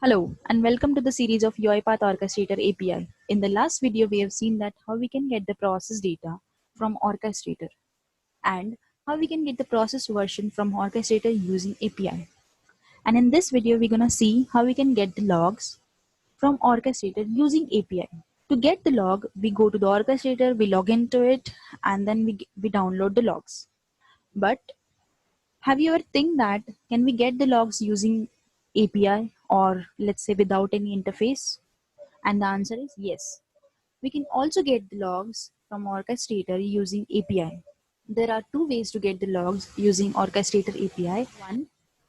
Hello and welcome to the series of UiPath Orchestrator API. In the last video, we have seen that how we can get the process data from Orchestrator and how we can get the process version from Orchestrator using API. And in this video, we're going to see how we can get the logs from Orchestrator using API. To get the log, we go to the Orchestrator, we log into it, and then we download the logs. But have you ever think that can we get the logs using API or let's say without any interface? And the answer is yes. We can also get the logs from Orchestrator using API. There are two ways to get the logs using Orchestrator API. One,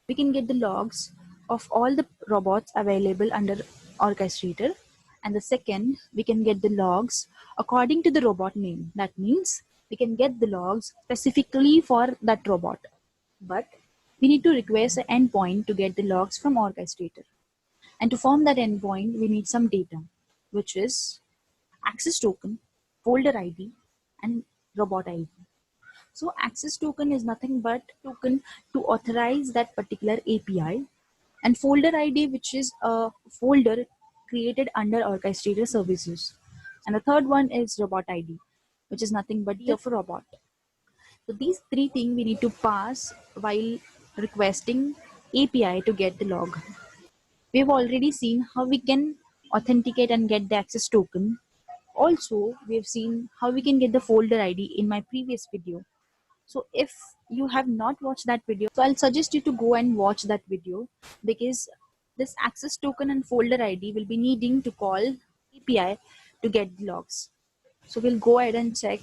we can get the logs of all the robots available under Orchestrator. And the second, we can get the logs according to the robot name. That means we can get the logs specifically for that robot. But we need to request an endpoint to get the logs from Orchestrator. And to form that endpoint, we need some data, which is access token, folder ID, and robot ID. So access token is nothing but token to authorize that particular API, and folder ID, which is a folder created under Orchestrator services. And the third one is robot ID, which is nothing but of a robot. So these three things we need to pass while requesting API to get the log. We've already seen how we can authenticate and get the access token. Also, we've seen how we can get the folder ID in my previous video. So if you have not watched that video, so I'll suggest you to go and watch that video, because this access token and folder ID will be needing to call API to get the logs. So we'll go ahead and check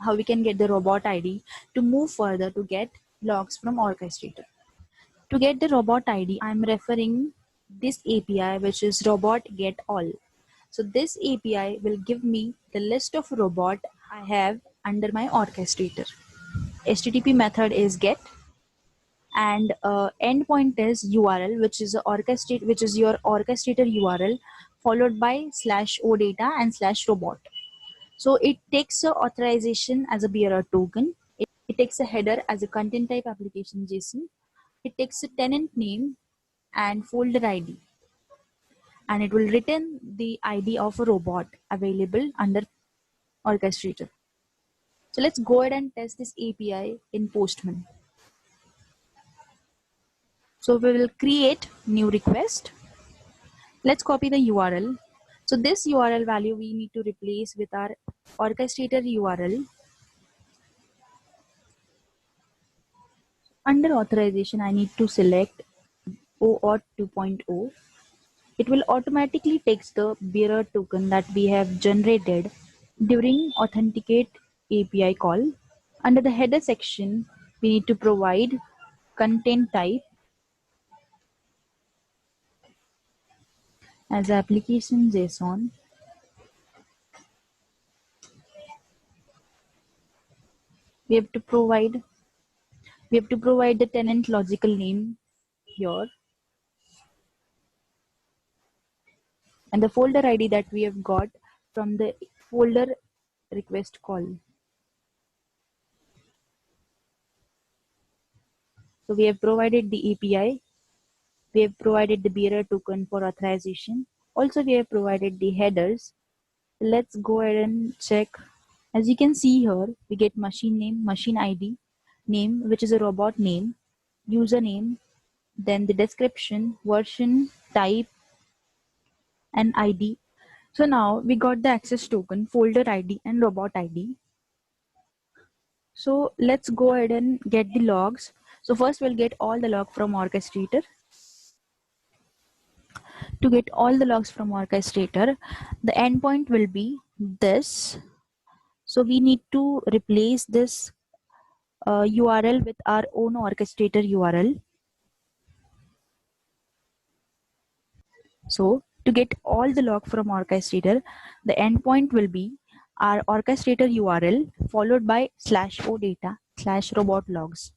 how we can get the robot ID to move further to get logs from Orchestrator. To get the robot ID, I'm referring this API, which is robot get all. So this API will give me the list of robot I have under my Orchestrator. HTTP method is get, and endpoint is URL, which is your Orchestrator URL, followed by /odata and /robot. So it takes a authorization as a bearer token. It takes a header as a content type application JSON. It takes a tenant name and folder ID, and it will return the ID of a robot available under Orchestrator. So let's go ahead and test this API in Postman. So we will create new request. Let's copy the URL. So this URL value we need to replace with our Orchestrator URL. Under authorization, I need to select OAuth 2.0. It will automatically takes the bearer token that we have generated during authenticate API call. Under the header section, we need to provide content type as application JSON. We have to provide the tenant logical name here, and the folder ID that we have got from the folder request call. So we have provided the API, we have provided the bearer token for authorization. Also, we have provided the headers. Let's go ahead and check. As you can see here, we get machine name, machine ID, name, which is a robot name, username, then the description, version, type, and ID. So now we got the access token, folder ID, and robot ID. So let's go ahead and get the logs. So first we'll get all the log from Orchestrator. To get all the logs from Orchestrator, the endpoint will be this. So we need to replace this URL with our own Orchestrator URL. So to get all the log from Orchestrator, the endpoint will be our Orchestrator URL followed by /odata /robot logs.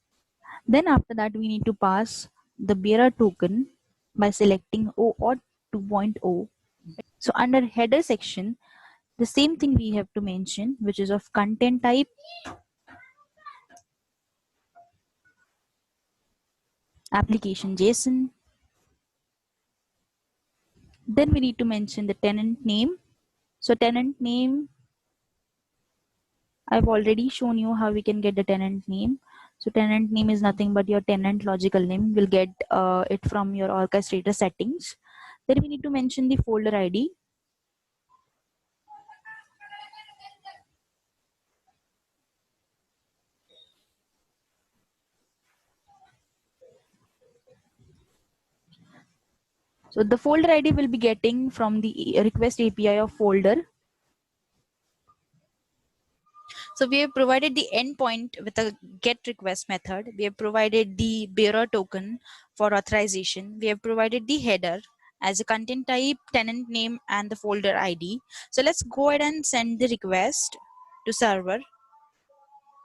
Then after that, we need to pass the bearer token by selecting OAuth 2.0. So under header section, the same thing we have to mention, which is of content type, application JSON, Then we need to mention the tenant name. So tenant name, I've already shown you how we can get the tenant name. So tenant name is nothing but your tenant logical name. We'll get it from your orchestrator settings. Then we need to mention the folder ID. So the folder ID will be getting from the request API of folder. So we have provided the endpoint with a get request method. We have provided the bearer token for authorization. We have provided the header as a content type, tenant name, and the folder ID. So let's go ahead and send the request to server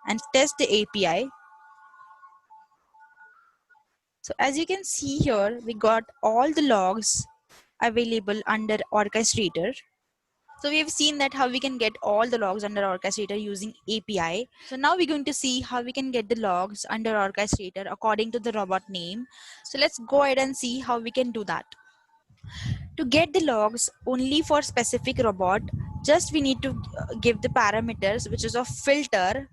and test the API. So as you can see here, we got all the logs available under orchestrator. So we've seen that how we can get all the logs under orchestrator using API. So now we're going to see how we can get the logs under orchestrator according to the robot name. So let's go ahead and see how we can do that. To get the logs only for specific robot, just we need to give the parameters, which is a filter.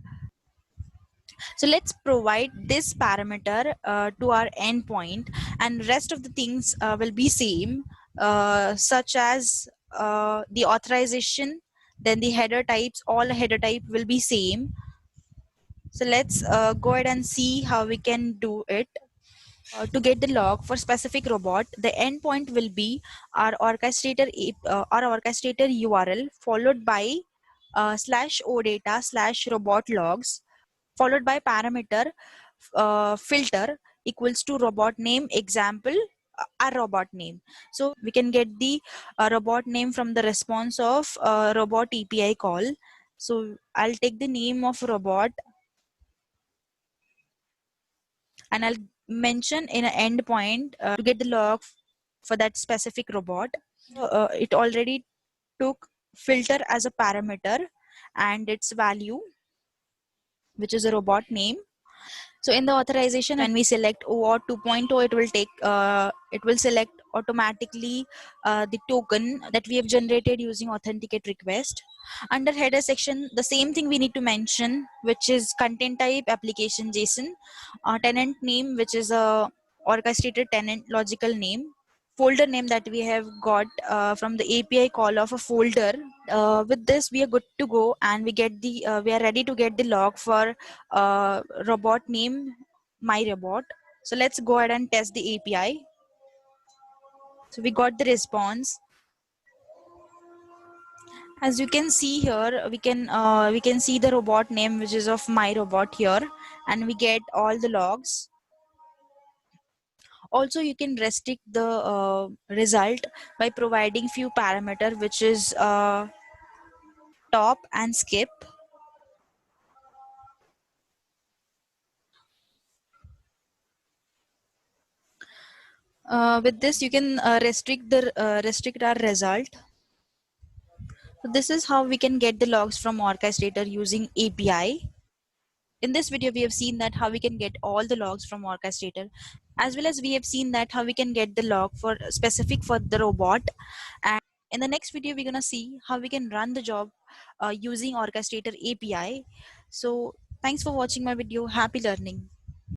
So let's provide this parameter to our endpoint, and rest of the things will be same, such as the authorization, then the header types, all header type will be same. So let's go ahead and see how we can do it. To get the log for specific robot, the endpoint will be our orchestrator URL followed by slash odata slash robot logs, followed by parameter filter equals to robot name example our robot name. So we can get the robot name from the response of robot API call. So I'll take the name of robot and I'll mention in an endpoint to get the log for that specific robot. It already took filter as a parameter and its value, which is a robot name. So in the authorization, when we select OAuth 2.0, it will select automatically the token that we have generated using authenticate request. Under header section, the same thing we need to mention, which is content type application JSON, tenant name, which is a orchestrated tenant logical name, folder name that we have got from the API call of a folder. With this we are good to go, and we are ready to get the log for robot name my robot. So let's go ahead and test the API. So we got the response. As you can see here, we can see the robot name, which is of my robot here, and we get all the logs. Also you can restrict the result by providing few parameter, which is top and skip. With this you can restrict our result. So this is how we can get the logs from orchestrator using API. In this video we have seen that how we can get all the logs from orchestrator, as well as we have seen that how we can get the log for specific for the robot. And in the next video we're going to see how we can run the job using orchestrator API. So thanks for watching my video. Happy learning.